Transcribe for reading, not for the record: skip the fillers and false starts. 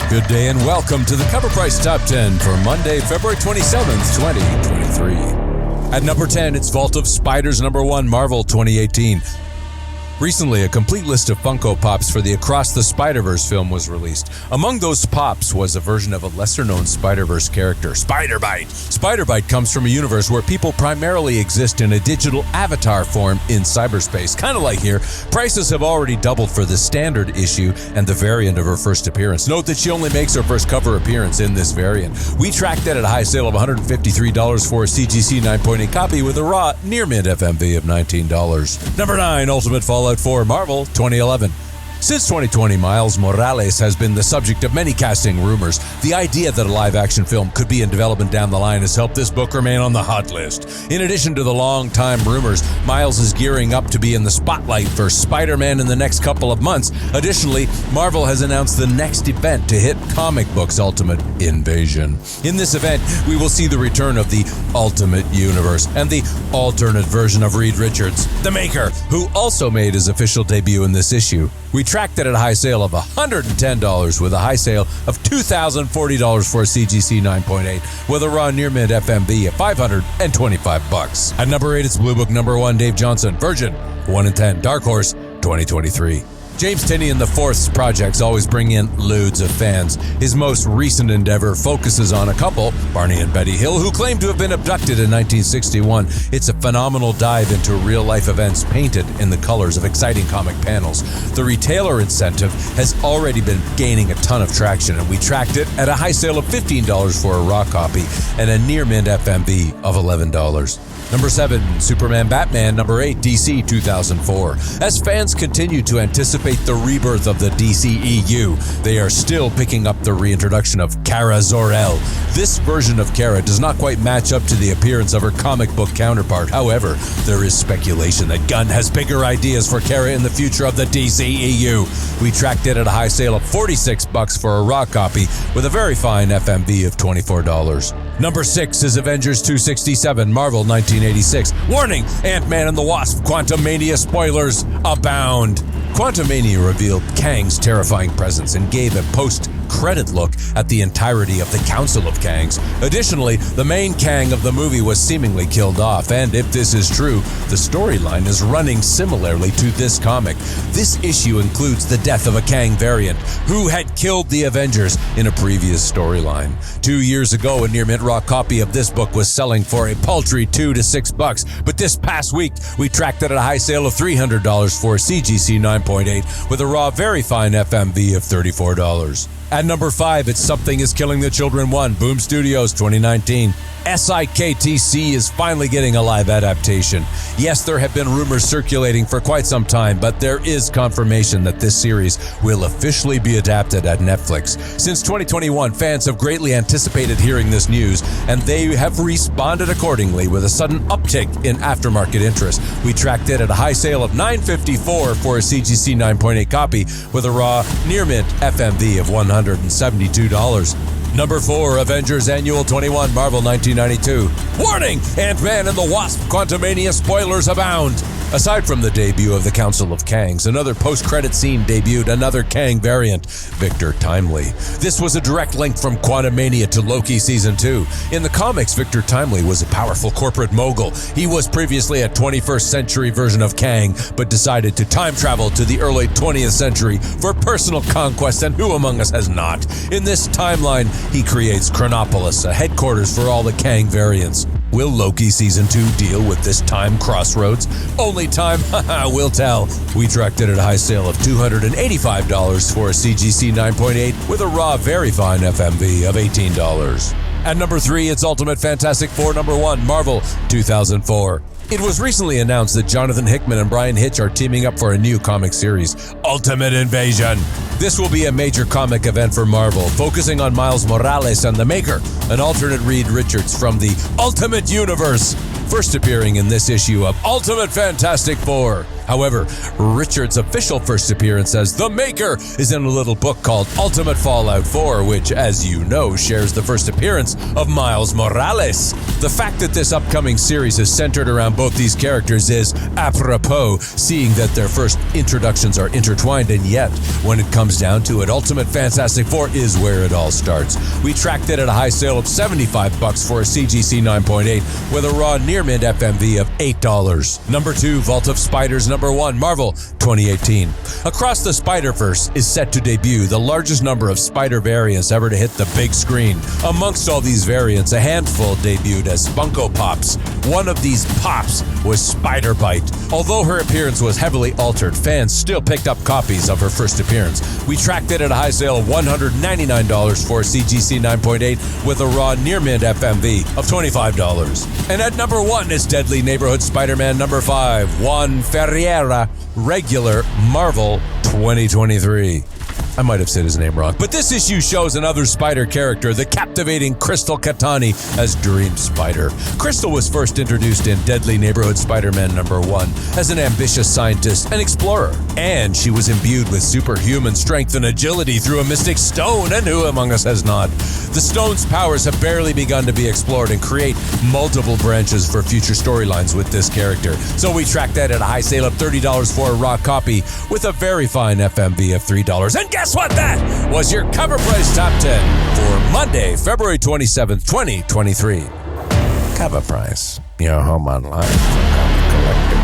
Good day and welcome to the Cover Price Top 10 for Monday, February 27th, 2023. At number 10, it's Vault of Spiders #1, Marvel 2018. Recently, a complete list of Funko Pops for the Across the Spider-Verse film was released. Among those pops was a version of a lesser-known Spider-Verse character, Spider-Bite. Spider-Bite comes from a universe where people primarily exist in a digital avatar form in cyberspace. Kind of like here, prices have already doubled for the standard issue and the variant of her first appearance. Note that she only makes her first cover appearance in this variant. We tracked it at a high sale of $153 for a CGC 9.8 copy with a raw near-mint FMV of $19. Number 9, Ultimate Fallout 4 Marvel 2011. Since 2020, Miles Morales has been the subject of many casting rumors. The idea that a live-action film could be in development down the line has helped this book remain on the hot list. In addition to the long-time rumors, Miles is gearing up to be in the spotlight for Spider-Man in the next couple of months. Additionally, Marvel has announced the next event to hit comic books Ultimate Invasion. In this event, we will see the return of the Ultimate Universe and the alternate version of Reed Richards, the Maker, who also made his official debut in this issue. We tracked it at a high sale of $110 with a high sale of $2,040 for a CGC 9.8 with a raw near mint FMV of $525. At number 8, it's Blue Book #1, Dave Johnson, Virgin 1 in 10, Dark Horse 2023. James Tynion IV's projects always bring in loads of fans. His most recent endeavor focuses on a couple, Barney and Betty Hill, who claim to have been abducted in 1961. It's a phenomenal dive into real-life events painted in the colors of exciting comic panels. The retailer incentive has already been gaining a ton of traction, and we tracked it at a high sale of $15 for a raw copy and a near-mint FMV of $11. Number 7, Superman Batman #8, DC 2004. As fans continue to anticipate the rebirth of the DCEU, they are still picking up the reintroduction of Kara Zor-El. This version of Kara does not quite match up to the appearance of her comic book counterpart. However, there is speculation that Gunn has bigger ideas for Kara in the future of the DCEU. We tracked it at a high sale of $46 for a raw copy with a very fine FMV of $24. Number 6 is Avengers 267, Marvel 1986. Warning! Ant-Man and the Wasp Quantumania spoilers abound. Quantumania revealed Kang's terrifying presence and gave a post-credit look at the entirety of the Council of Kangs. Additionally, the main Kang of the movie was seemingly killed off, and if this is true, the storyline is running similarly to this comic. This issue includes the death of a Kang variant who had killed the Avengers in a previous storyline. 2 years ago, a near-mint raw copy of this book was selling for a paltry $2 to $6, but this past week, we tracked it at a high sale of $300 for a CGC 9.8 with a raw very fine FMV of $34. At number 5, it's Something is Killing the Children 1, Boom Studios 2019. SIKTC is finally getting a live adaptation. Yes, there have been rumors circulating for quite some time, but there is confirmation that this series will officially be adapted at Netflix. Since 2021, fans have greatly anticipated hearing this news, and they have responded accordingly with a sudden uptick in aftermarket interest. We tracked it at a high sale of $954 for a CGC 9.8 copy with a raw near-mint FMV of $172. Number 4, Avengers Annual 21, Marvel 1992. Warning! Ant-Man and the Wasp Quantumania spoilers abound. Aside from the debut of the Council of Kangs, another post-credit scene debuted another Kang variant, Victor Timely. This was a direct link from Quantumania to Loki Season 2. In the comics, Victor Timely was a powerful corporate mogul. He was previously a 21st century version of Kang, but decided to time travel to the early 20th century for personal conquest, and who among us has not? In this timeline, he creates Chronopolis, a headquarters for all the Kang variants. Will Loki Season 2 deal with this time crossroads? Only time will tell. We tracked it at a high sale of $285 for a CGC 9.8 with a raw very fine FMV of $18. At number 3, it's Ultimate Fantastic Four #1, Marvel 2004. It was recently announced that Jonathan Hickman and Brian Hitch are teaming up for a new comic series, Ultimate Invasion. This will be a major comic event for Marvel, focusing on Miles Morales and the Maker, an alternate Reed Richards from the Ultimate Universe, first appearing in this issue of Ultimate Fantastic Four. However, Richard's official first appearance as the Maker is in a little book called Ultimate Fallout 4, which, as you know, shares the first appearance of Miles Morales. The fact that this upcoming series is centered around both these characters is apropos, seeing that their first introductions are intertwined, and yet, when it comes down to it, Ultimate Fantastic Four is where it all starts. We tracked it at a high sale of $75 for a CGC 9.8 with a raw near-mint FMV of $8. Number 2, Vault of Spiders. Number 1, Marvel 2018. Across the Spider-Verse is set to debut the largest number of Spider variants ever to hit the big screen. Amongst all these variants, a handful debuted as Funko Pops. One of these pops was Spider-Bite. Although her appearance was heavily altered, fans still picked up copies of her first appearance. We tracked it at a high sale of $199 for a CGC 9.8 with a raw near-mint FMV of $25. And at number 1 is Deadly Neighborhood Spider-Man number 5, Juan Ferreira, regular Marvel 2023. I might have said his name wrong. But this issue shows another Spider character, the captivating Crystal Catani as Dream Spider. Crystal was first introduced in Deadly Neighborhood Spider-Man number 1 as an ambitious scientist and explorer. And she was imbued with superhuman strength and agility through a mystic stone, and who among us has not? The stone's powers have barely begun to be explored and create multiple branches for future storylines with this character. So we tracked that at a high sale of $30 for a raw copy with a very fine FMV of $3. And guess what? That was your Cover Price Top 10 for Monday, February 27th, 2023. Cover Price, your home online for comic collectors.